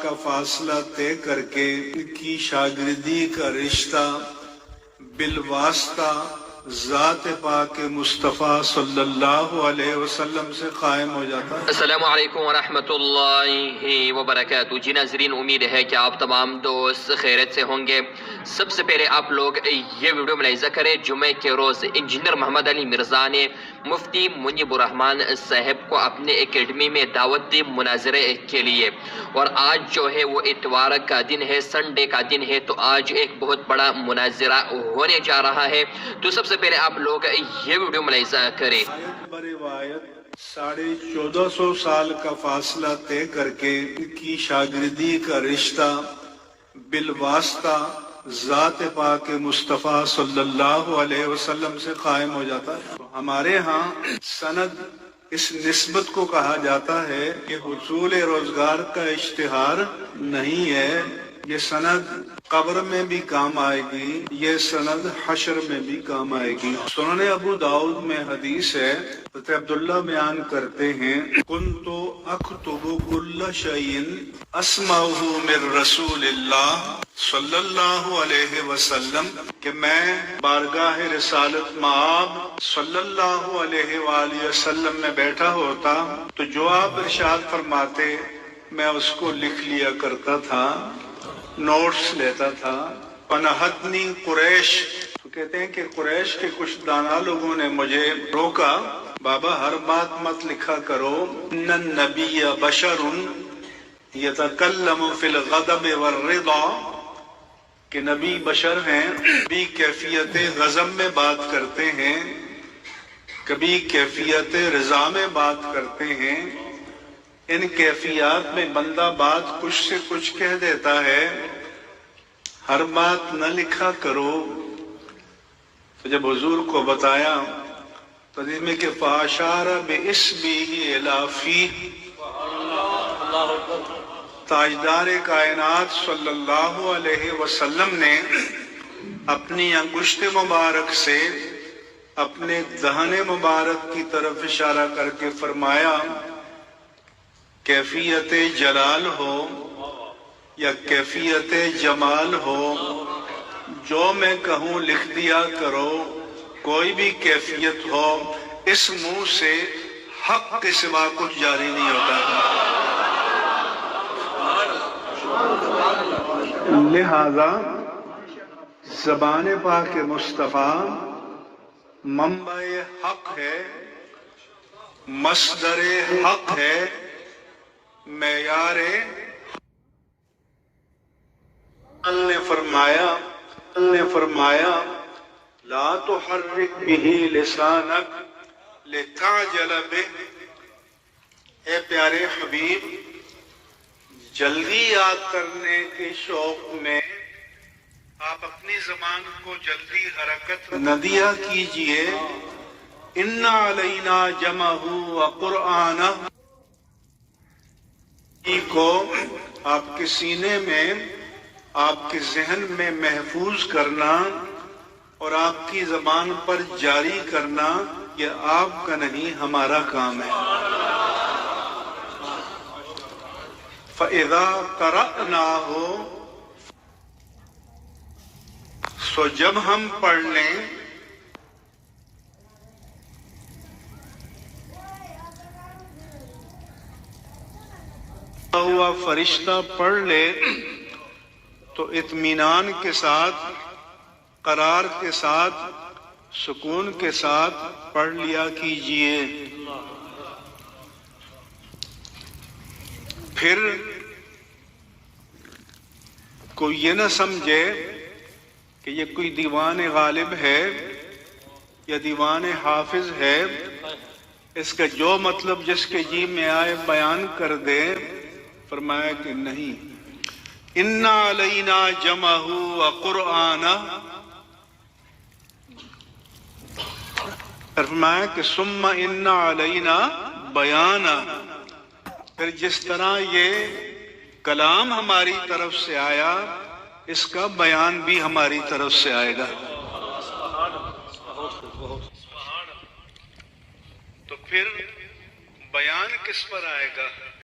کا فاصلہ طے کر کے کی شاگردی کا رشتہ بالواسطہ ذات پاک مصطفیٰ صلی اللہ علیہ وسلم سے قائم ہو جاتا ہے۔ السلام علیکم ورحمۃ اللہ وبرکاتہ۔ جی ناظرین، امید ہے کہ آپ تمام دوست خیریت سے ہوں گے۔ سب سے پہلے آپ لوگ یہ ویڈیو ملاحظہ کریں، جمعے کے روز انجینئر محمد علی مرزا نے مفتی منیب الرحمان صاحب کو اپنے اکیڈمی میں دعوت دی مناظرے کے لیے، اور آج جو ہے وہ اتوار کا دن ہے، سنڈے کا دن ہے، تو آج ایک بہت بڑا مناظرہ ہونے جا رہا ہے۔ تو سب سے پہلے آپ لوگ یہ ویڈیو ملاحظہ کریں۔ روایت 1450 سال کا فاصلہ طے کر کے کی شاگردی کا رشتہ بالواسطہ ذات پاک مصطفیٰ صلی اللہ علیہ وسلم سے قائم ہو جاتا ہے۔ ہمارے ہاں سند اس نسبت کو کہا جاتا ہے کہ حصول روزگار کا اشتہار نہیں ہے، یہ سند قبر میں بھی کام آئے گی، یہ سند حشر میں بھی کام آئے گی۔ سنن ابو داؤد میں حدیث ہے، حضرت عبداللہ بیان کرتے ہیں، کنت اکتب کل شیء اسمعہ من رسول اللہ صلی اللہ علیہ وسلم، کہ میں بارگاہ رسالت مآب صلی اللہ علیہ وآلہ وسلم میں بیٹھا ہوتا تو جو آپ ارشاد فرماتے میں اس کو لکھ لیا کرتا تھا، نوٹس لیتا تھا۔ پنہتنی قریش، تو کہتے ہیں کہ قریش کے کچھ دانا لوگوں نے مجھے روکا، بابا ہر بات مت لکھا کرو، ان النبی بشر یتکلم فی الغضب والرضا، کہ نبی بشر ہیں، کبھی کیفیت غضب میں بات کرتے ہیں، کبھی کیفیت رضا میں بات کرتے ہیں، ان کیفیات میں بندہ بات کچھ سے کچھ کہہ دیتا ہے، ہر بات نہ لکھا کرو۔ تو جب حضور کو بتایا تو میں کہ فاشارہ بِإِسْبِهِ إِلَى فِيهِ، تاجدار کائنات صلی اللہ علیہ وسلم نے اپنی انگشت مبارک سے اپنے دہن مبارک کی طرف اشارہ کر کے فرمایا، کیفیت جلال ہو یا کیفیت جمال ہو، جو میں کہوں لکھ دیا کرو، کوئی بھی کیفیت ہو، اس منہ سے حق کے سوا کچھ جاری نہیں ہوتا۔ لہذا زبان پاک مصطفیٰ منبع حق ہے، مصدر حق ہے، معیار نے فرمایا لا تحرک به لسانک لتعجل به، اے پیارے حبیب جلدی یاد کرنے کے شوق میں آپ اپنی زبان کو جلدی حرکت نہ دیا کیجئے۔ ان علینا جمعہ وقرآنہ کو آپ کے سینے میں، آپ کے ذہن میں محفوظ کرنا اور آپ کی زبان پر جاری کرنا، یہ آپ کا نہیں ہمارا کام ہے۔ فَإِذَا قَرَأْنَاهُ، سو جب ہم پڑھ لیں، ہوا فرشتہ پڑھ لے تو اطمینان کے ساتھ، قرار کے ساتھ، سکون کے ساتھ پڑھ لیا کیجئے۔ پھر کوئی یہ نہ سمجھے کہ یہ کوئی دیوان غالب ہے یا دیوان حافظ ہے، اس کا جو مطلب جس کے جی میں آئے بیان کر دے۔ فرمایا کہ نہیں، ان علینا جمعہ وقرآنہ، فرمایا کہ ثم ان علینا بیانہ، پھر جس طرح یہ کلام ہماری طرف سے آیا، اس کا بیان بھی ہماری طرف سے آئے گا۔ تو پھر بیان کس پر آئے گا؟